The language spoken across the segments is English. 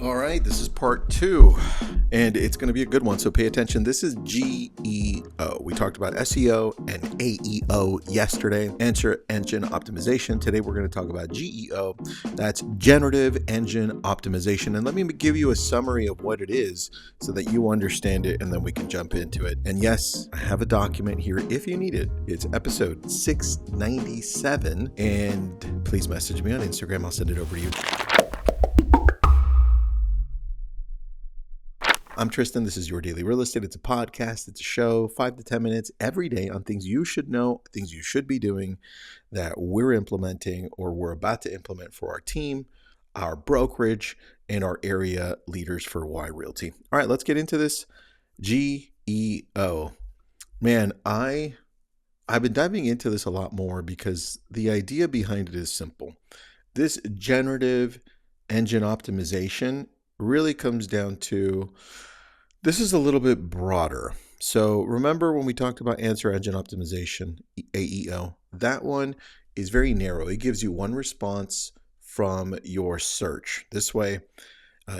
All right, this is part 2, and it's going to be a good one, so pay attention. This is GEO. We talked about SEO and AEO yesterday, Answer Engine Optimization. Today we're going to talk about GEO. That's Generative Engine Optimization. And let me give you a summary of what it is so that you understand it, and then we can jump into it. And yes, I have a document here if you need it. It's episode 697, and please message me on Instagram. I'll send it over to you. I'm Tristan. This is Your Daily Real Estate. It's a podcast. It's a show, 5 to 10 minutes every day on things you should know, things you should be doing that we're implementing or we're about to implement for our team, our brokerage, and our area leaders for Y Realty. All right, let's get into this. GEO. Man, I've been diving into this a lot more because the idea behind it is simple. This generative engine optimization really comes down to, this is a little bit broader. So remember when we talked about Answer Engine Optimization, AEO, that one is very narrow. It gives you one response from your search. This way,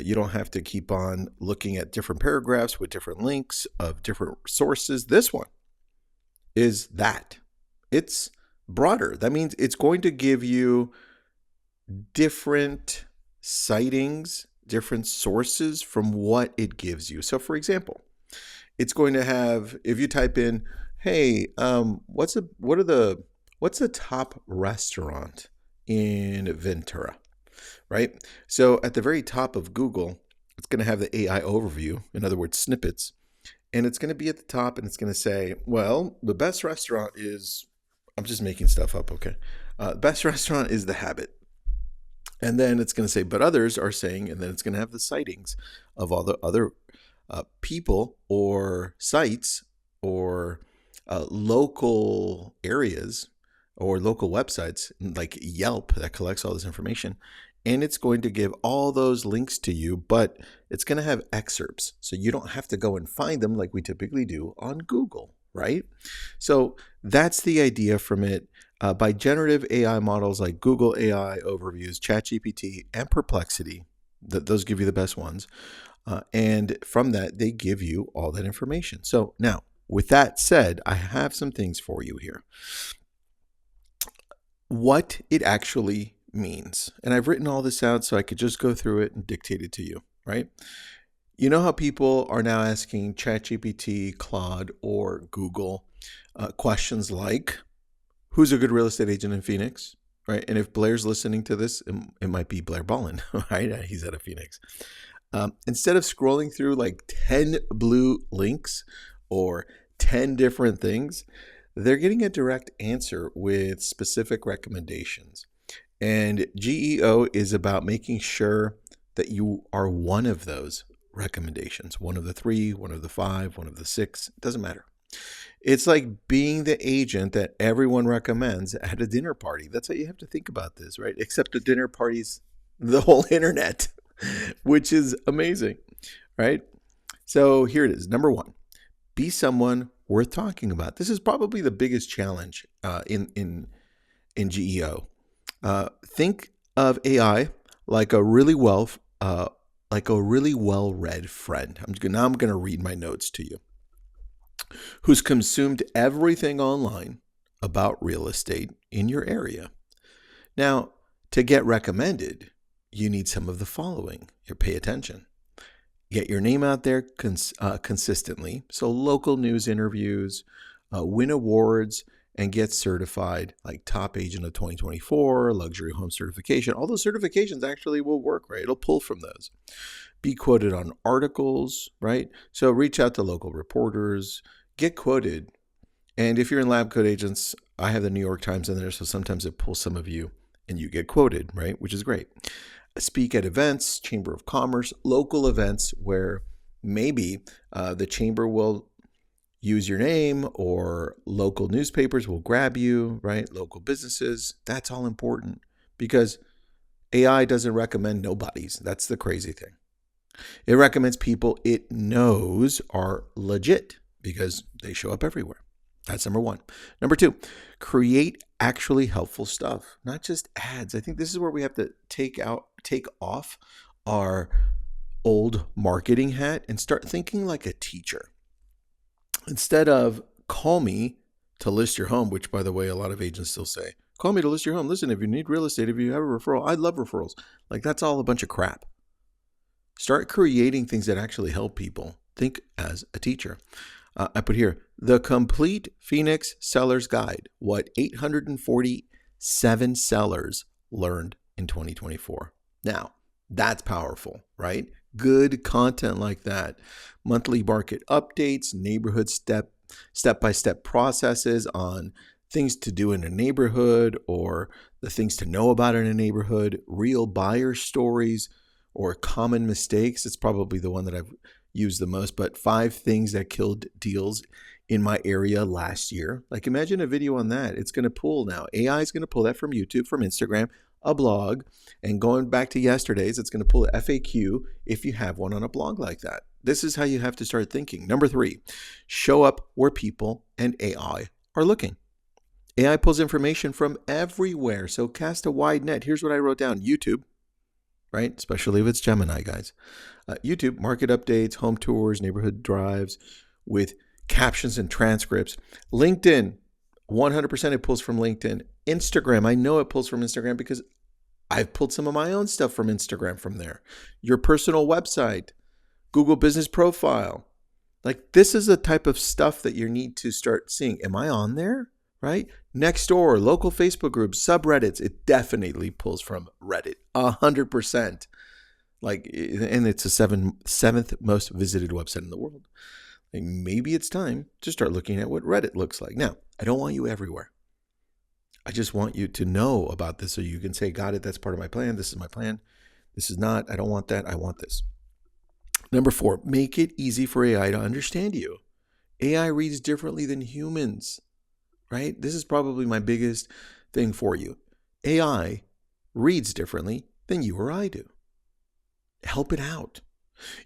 you don't have to keep on looking at different paragraphs with different links of different sources. This one is that. It's broader. That means it's going to give you different sightings, different sources from what it gives you. So for example, it's going to have, if you type in, hey, what's the top restaurant in Ventura, right? So at the very top of Google, it's going to have the AI overview, in other words, snippets, and it's going to be at the top, and it's going to say, well, the best restaurant is, I'm just making stuff up, okay? Best restaurant is The Habit. And then it's going to say, but others are saying, and then it's going to have the sightings of all the other people or sites or local areas or local websites like Yelp that collects all this information. And it's going to give all those links to you, but it's going to have excerpts. So you don't have to go and find them like we typically do on Google, right? So that's the idea from it. By generative AI models like Google AI Overviews, ChatGPT, and Perplexity, those give you the best ones. And from that, they give you all that information. So now, with that said, I have some things for you here. What it actually means. And I've written all this out so I could just go through it and dictate it to you, right? You know how people are now asking ChatGPT, Claude, or Google questions like, who's a good real estate agent in Phoenix, right? And if Blair's listening to this, it might be Blair Ballin, right? He's out of Phoenix. Instead of scrolling through like 10 blue links or 10 different things, they're getting a direct answer with specific recommendations. And GEO is about making sure that you are one of those recommendations, one of the 3, one of the 5, one of the 6, it doesn't matter. It's like being the agent that everyone recommends at a dinner party. That's how you have to think about this, right? Except the dinner party's the whole internet, which is amazing, right? So here it is. Number 1, be someone worth talking about. This is probably the biggest challenge in GEO. Think of AI like a really well-read friend. I'm going to read my notes to you. Who's consumed everything online about real estate in your area. Now, to get recommended, you need some of the following. Here, pay attention. Get your name out there consistently. So local news interviews, win awards, and get certified like Top Agent of 2024, Luxury Home Certification. All those certifications actually will work, right? It'll pull from those. Be quoted on articles, right? So reach out to local reporters, get quoted. And if you're in Lab Coat Agents, I have the New York Times in there, so sometimes it pulls some of you and you get quoted, right? Which is great. Speak at events, Chamber of Commerce, local events where maybe the chamber will use your name or local newspapers will grab you, right? Local businesses, that's all important because AI doesn't recommend nobodies. That's the crazy thing. It recommends people it knows are legit because they show up everywhere. That's number 1. Number 2, create actually helpful stuff, not just ads. I think this is where we have to take off our old marketing hat and start thinking like a teacher. Instead of call me to list your home, which by the way, a lot of agents still say, call me to list your home. Listen, if you need real estate, if you have a referral, I love referrals. Like that's all a bunch of crap. Start creating things that actually help people. Think as a teacher. I put here, the complete Phoenix Seller's Guide, what 847 sellers learned in 2024. Now, that's powerful, right? Good content like that. Monthly market updates, neighborhood step-by-step processes on things to do in a neighborhood or the things to know about in a neighborhood, real buyer stories or common mistakes. It's probably the one that I've used the most, but 5 things that killed deals in my area last year. Like imagine a video on that. It's going to pull now. AI is going to pull that from YouTube, from Instagram, a blog, and going back to yesterday's, it's going to pull a FAQ if you have one on a blog like that. This is how you have to start thinking. Number 3, show up where people and AI are looking. AI pulls information from everywhere, so cast a wide net. Here's what I wrote down. YouTube, right? Especially if it's Gemini, guys. YouTube, market updates, home tours, neighborhood drives with captions and transcripts. LinkedIn, 100% it pulls from LinkedIn. Instagram, I know it pulls from Instagram because I've pulled some of my own stuff from Instagram from there. Your personal website, Google Business Profile. Like this is the type of stuff that you need to start seeing. Am I on there? Right? Nextdoor, local Facebook groups, subreddits. It definitely pulls from Reddit, 100%. Like, and it's the seventh most visited website in the world. Like maybe it's time to start looking at what Reddit looks like. Now, I don't want you everywhere. I just want you to know about this so you can say, got it, that's part of my plan. This is my plan. This is not, I don't want that. I want this. Number 4, make it easy for AI to understand you. AI reads differently than humans, right? This is probably my biggest thing for you. AI reads differently than you or I do. Help it out.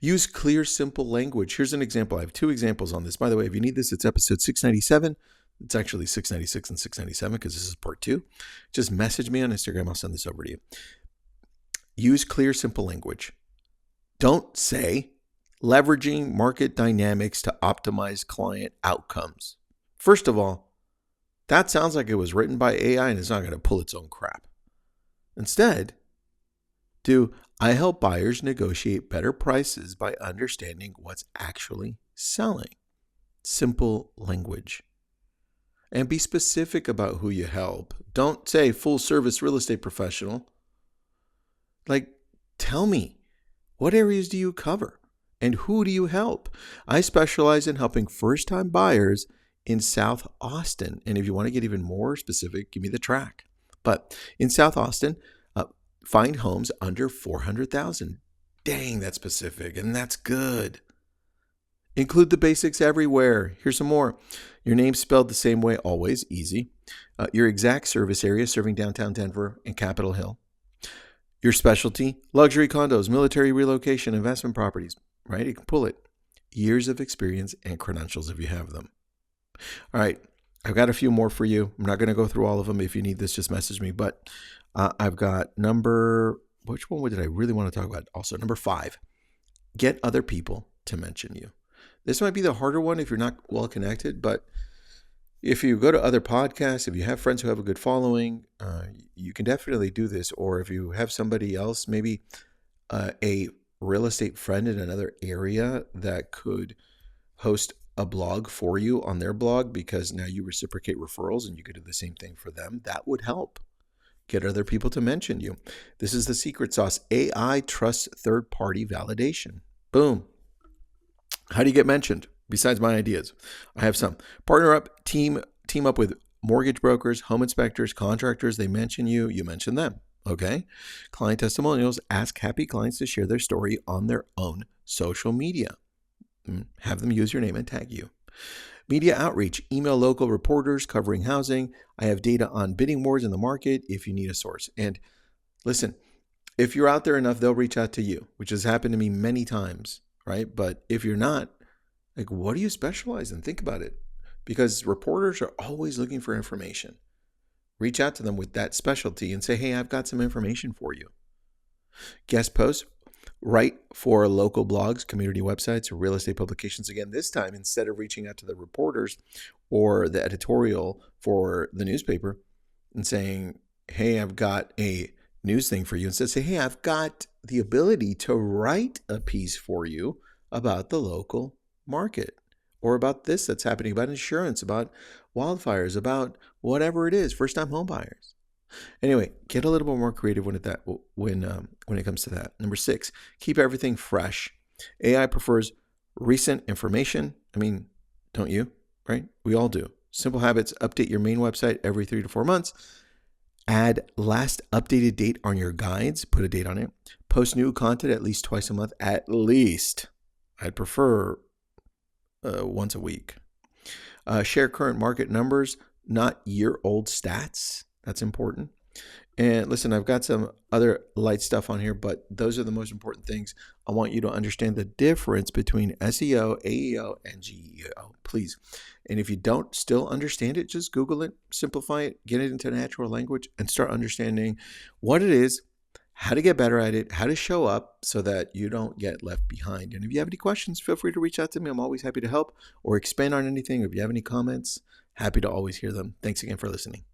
Use clear, simple language. Here's an example. I have 2 examples on this. By the way, if you need this, it's episode 697. It's actually 696 and 697 because this is part 2. Just message me on Instagram. I'll send this over to you. Use clear, simple language. Don't say leveraging market dynamics to optimize client outcomes. First of all, that sounds like it was written by AI and it's not going to pull its own crap. Instead, do I help buyers negotiate better prices by understanding what's actually selling? Simple language. And be specific about who you help. Don't say full service real estate professional. Like, tell me, what areas do you cover? And who do you help? I specialize in helping first-time buyers in South Austin. And if you want to get even more specific, give me the track. But in South Austin, find homes under $400,000. Dang, that's specific, and that's good. Include the basics everywhere. Here's some more. Your name spelled the same way, always, easy. Your exact service area, serving downtown Denver and Capitol Hill. Your specialty, luxury condos, military relocation, investment properties, right? You can pull it. Years of experience and credentials if you have them. All right, I've got a few more for you. I'm not going to go through all of them. If you need this, just message me. But I've got which one did I really want to talk about? Also, number 5, get other people to mention you. This might be the harder one if you're not well connected, but if you go to other podcasts, if you have friends who have a good following, you can definitely do this. Or if you have somebody else, maybe a real estate friend in another area that could host a blog for you on their blog, because now you reciprocate referrals and you could do the same thing for them, that would help. Get other people to mention you. This is the secret sauce. AI trusts third-party validation. Boom. How do you get mentioned? Besides my ideas, I have some. Partner up, team up with mortgage brokers, home inspectors, contractors. They mention you, you mention them. Okay. Client testimonials. Ask happy clients to share their story on their own social media. Have them use your name and tag you. Media outreach, email local reporters covering housing. I have data on bidding wars in the market if you need a source. And listen, if you're out there enough, they'll reach out to you, which has happened to me many times, right? But if you're not, like, what do you specialize in? Think about it, because reporters are always looking for information. Reach out to them with that specialty and say, hey, I've got some information for you. Guest posts. Write for local blogs, community websites, or real estate publications. Again, this time, instead of reaching out to the reporters or the editorial for the newspaper and saying, hey, I've got a news thing for you, instead say, hey, I've got the ability to write a piece for you about the local market or about this that's happening, about insurance, about wildfires, about whatever it is, first-time home buyers. Anyway, get a little bit more creative when it comes to that. Number 6, keep everything fresh. AI prefers recent information. I mean, don't you? Right? We all do. Simple habits: update your main website every 3 to 4 months. Add last updated date on your guides. Put a date on it. Post new content at least twice a month. At least. I'd prefer once a week. Share current market numbers, not year-old stats. That's important. And listen, I've got some other light stuff on here, but those are the most important things. I want you to understand the difference between SEO, AEO, and GEO, please. And if you don't still understand it, just Google it, simplify it, get it into natural language, and start understanding what it is, how to get better at it, how to show up so that you don't get left behind. And if you have any questions, feel free to reach out to me. I'm always happy to help or expand on anything. If you have any comments, happy to always hear them. Thanks again for listening.